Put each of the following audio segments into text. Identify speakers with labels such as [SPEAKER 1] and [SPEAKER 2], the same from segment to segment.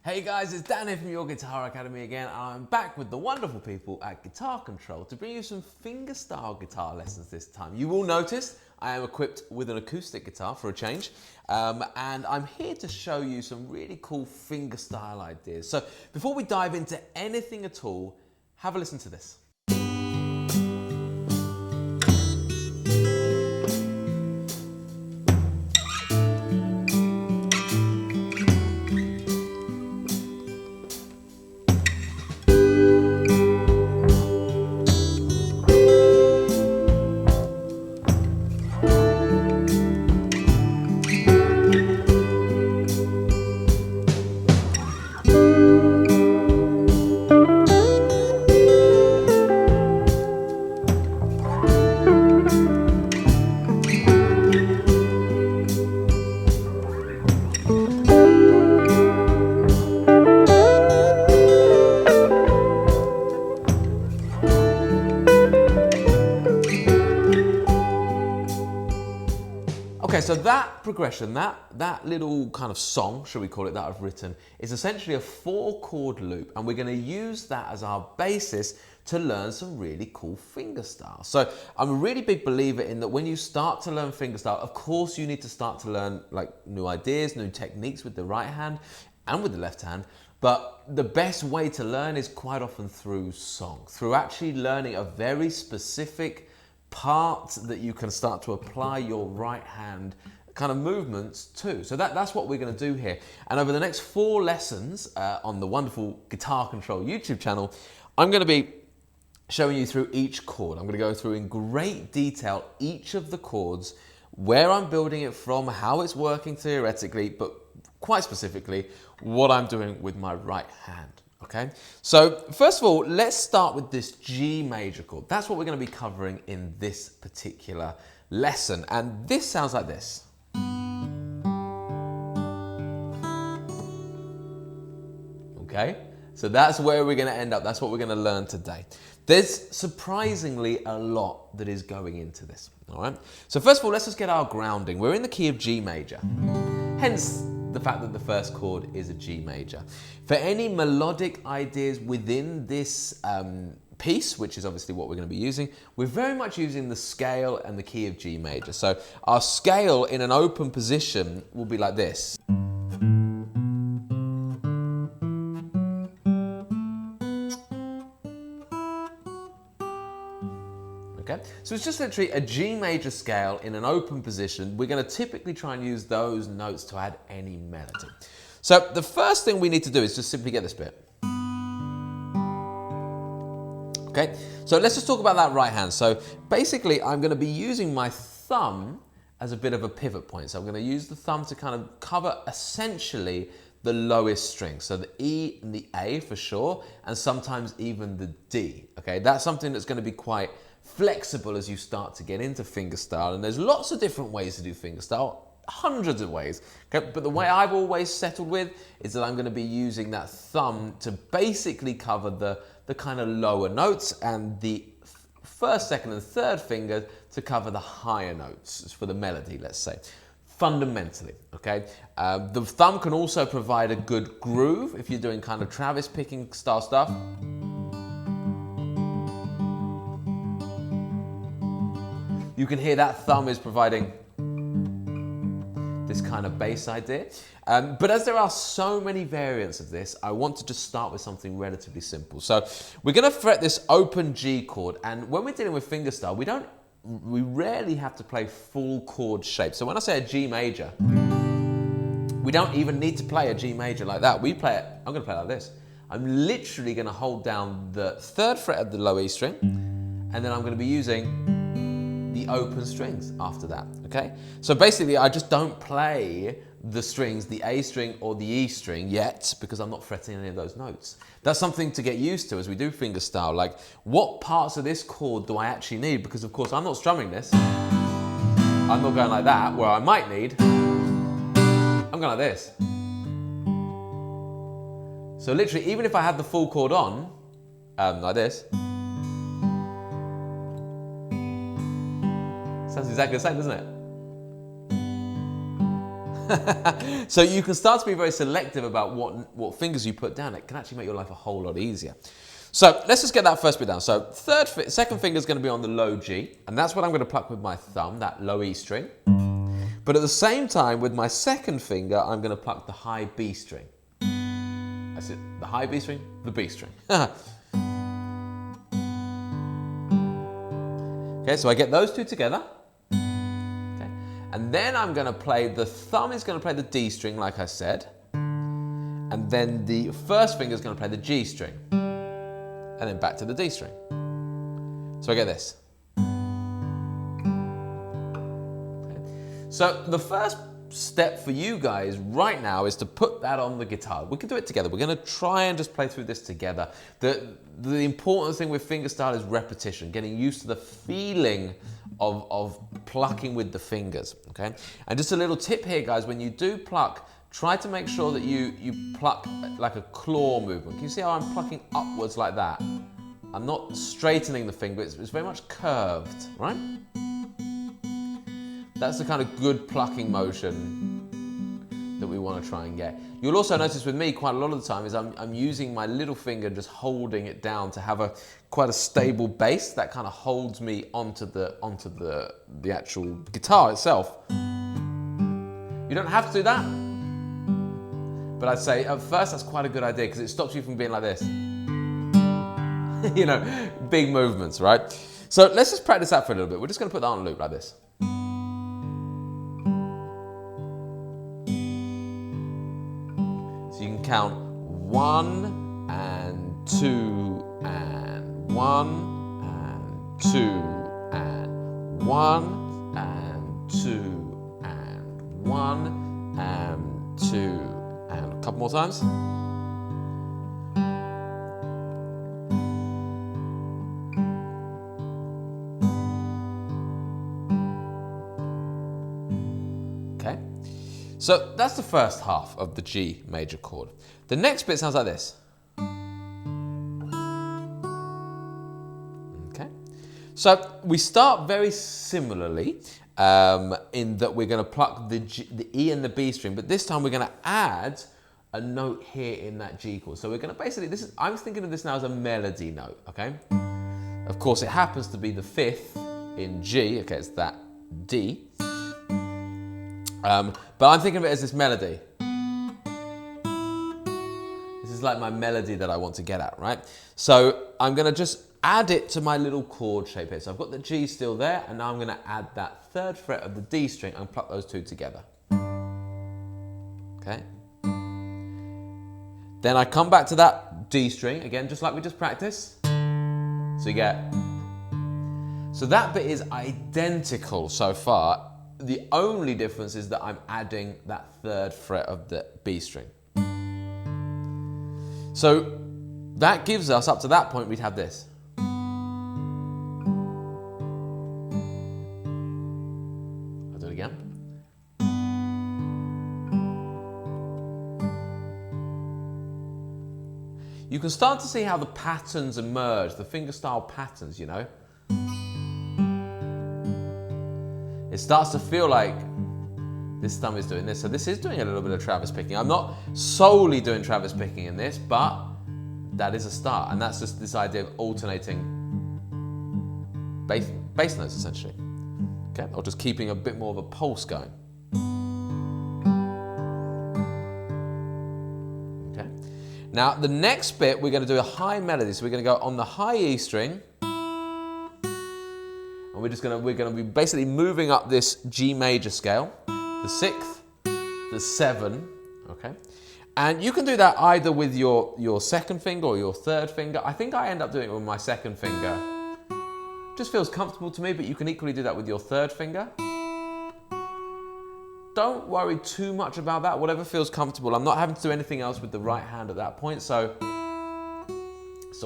[SPEAKER 1] Hey guys, it's Dan here from your Guitar Academy again, and I'm back with the wonderful people at Guitar Control to bring you some fingerstyle guitar lessons this time. You will notice I am equipped with an acoustic guitar for a change, and I'm here to show you some really cool fingerstyle ideas. So before we dive into anything at all, have a listen to this. Okay, so that progression, that little kind of song, shall we call it, that I've written, is essentially a 4-chord loop, and we're going to use that as our basis to learn some really cool fingerstyle. So I'm a really big believer in that when you start to learn fingerstyle, of course you need to start to learn like new ideas, new techniques with the right hand and with the left hand, but the best way to learn is quite often through song, through actually learning a very specific part that you can start to apply your right hand kind of movements to. So that's what we're going to do here. And over the next 4 lessons on the wonderful Guitar Control YouTube channel, I'm going to be showing you through each chord. I'm going to go through in great detail each of the chords, where I'm building it from, how it's working theoretically, but quite specifically what I'm doing with my right hand. Okay, so first of all, let's start with this G major chord. That's what we're going to be covering in this particular lesson. And this sounds like this. Okay, so that's where we're going to end up. That's what we're going to learn today. There's surprisingly a lot that is going into this. All right, so first of all, let's just get our grounding. We're in the key of G major. Hence the fact that the first chord is a G major. For any melodic ideas within this piece, which is obviously what we're going to be using, we're very much using the scale and the key of G major. So our scale in an open position will be like this. Okay, so it's just literally a G major scale in an open position. We're going to typically try and use those notes to add any melody. So the first thing we need to do is just simply get this bit. Okay, so let's just talk about that right hand. So basically I'm going to be using my thumb as a bit of a pivot point. So I'm going to use the thumb to kind of cover essentially the lowest string. So the E and the A for sure, and sometimes even the D. Okay, that's something that's going to be quite flexible as you start to get into fingerstyle, and there's lots of different ways to do fingerstyle, hundreds of ways, okay? But the way I've always settled with is that I'm going to be using that thumb to basically cover the kind of lower notes, and the first, second and third finger to cover the higher notes for the melody, let's say, fundamentally, okay? The thumb can also provide a good groove if you're doing kind of Travis picking style stuff. You can hear that thumb is providing this kind of bass idea. But as there are so many variants of this, I want to just start with something relatively simple. So we're going to fret this open G chord, and when we're dealing with fingerstyle, we rarely have to play full chord shape. So when I say a G major, we don't even need to play a G major like that. I'm going to play it like this. I'm literally going to hold down the 3rd fret of the low E string, and then I'm going to be using the open strings after that, okay? So basically I just don't play the strings, the A string or the E string yet, because I'm not fretting any of those notes. That's something to get used to as we do fingerstyle, like what parts of this chord do I actually need? Because of course I'm not strumming this. I'm not going like that, where I might need, I'm going like this. So literally, even if I had the full chord on, like this, sounds exactly the same, doesn't it? So you can start to be very selective about what fingers you put down. It can actually make your life a whole lot easier. So let's just get that first bit down. So second finger is going to be on the low G, and that's what I'm going to pluck with my thumb, that low E string. But at the same time, with my second finger, I'm going to pluck the high B string. That's it, the high B string, the B string. Okay, so I get those two together. Okay. And then I'm going to play, the thumb is going to play the D string, like I said. And then the first finger is going to play the G string. And then back to the D string. So I get this. Okay. So the first step for you guys right now is to put that on the guitar. We can do it together. We're going to try and just play through this together. The important thing with fingerstyle is repetition, getting used to the feeling of plucking with the fingers, okay? And just a little tip here, guys, when you do pluck, try to make sure that you pluck like a claw movement. Can you see how I'm plucking upwards like that? I'm not straightening the finger, it's very much curved, right? That's the kind of good plucking motion that we want to try and get. You'll also notice with me quite a lot of the time is I'm using my little finger, just holding it down to have quite a stable bass that kind of holds me onto the actual guitar itself. You don't have to do that, but I'd say at first that's quite a good idea because it stops you from being like this. You know, big movements, right? So let's just practice that for a little bit. We're just going to put that on loop like this. So you can count 1 and 2 and 1 and 2 and 1 and 2 and 1 and 2 and a couple more times. Okay, so that's the first half of the G major chord. The next bit sounds like this. Okay, so we start very similarly in that we're going to pluck the E and the B string, but this time we're going to add a note here in that G chord. So we're going to basically, I'm thinking of this now as a melody note, okay? Of course, it happens to be the 5th in G, okay, it's that D. But I'm thinking of it as this melody. This is like my melody that I want to get at, right? So I'm going to just add it to my little chord shape here. So I've got the G still there, and now I'm going to add that 3rd fret of the D string and pluck those two together. Okay. Then I come back to that D string, again, just like we just practiced. So you get... So that bit is identical so far. The only difference is that I'm adding that 3rd fret of the B string. So that gives us, up to that point, we'd have this. I'll do it again. You can start to see how the patterns emerge, the fingerstyle patterns, you know. It starts to feel like this thumb is doing this. So this is doing a little bit of Travis picking. I'm not solely doing Travis picking in this, but that is a start. And that's just this idea of alternating bass notes, essentially. Okay, or just keeping a bit more of a pulse going. Okay. Now, the next bit, we're going to do a high melody. So we're going to go on the high E string. And we're going to be basically moving up this G major scale, the 6th, the 7, okay? And you can do that either with your 2nd finger or your 3rd finger. I think I end up doing it with my 2nd finger. Just feels comfortable to me, but you can equally do that with your 3rd finger. Don't worry too much about that, whatever feels comfortable. I'm not having to do anything else with the right hand at that point, so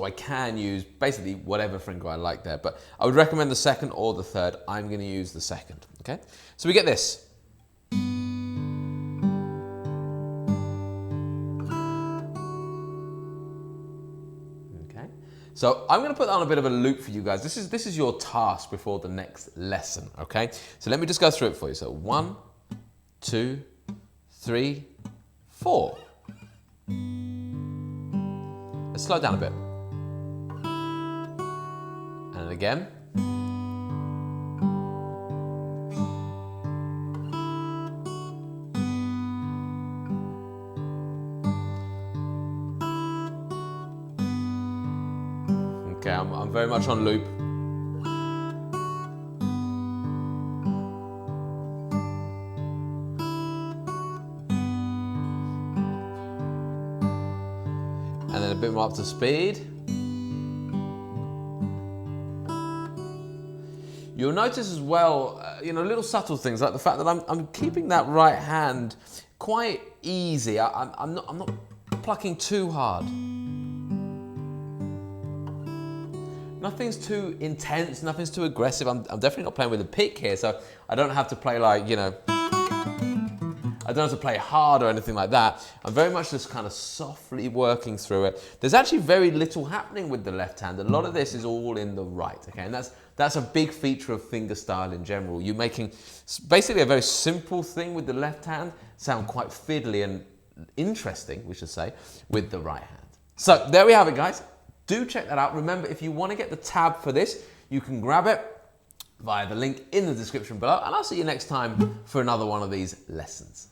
[SPEAKER 1] I can use basically whatever finger I like there, but I would recommend the 2nd or the 3rd. I'm going to use the 2nd, okay? So we get this. Okay, so I'm going to put that on a bit of a loop for you guys. This is your task before the next lesson, okay? So let me just go through it for you. So 1, 2, 3, 4. Let's slow it down a bit. And then again. Okay, I'm very much on loop. And then a bit more up to speed. You'll notice as well, little subtle things like the fact that I'm keeping that right hand quite easy. I'm not plucking too hard. Nothing's too intense, nothing's too aggressive. I'm definitely not playing with a pick here, so I don't have to play like, I don't have to play hard or anything like that. I'm very much just kind of softly working through it. There's actually very little happening with the left hand. A lot of this is all in the right, okay? And that's a big feature of fingerstyle in general. You're making basically a very simple thing with the left hand sound quite fiddly and interesting, we should say, with the right hand. So there we have it, guys. Do check that out. Remember, if you want to get the tab for this, you can grab it via the link in the description below, and I'll see you next time for another one of these lessons.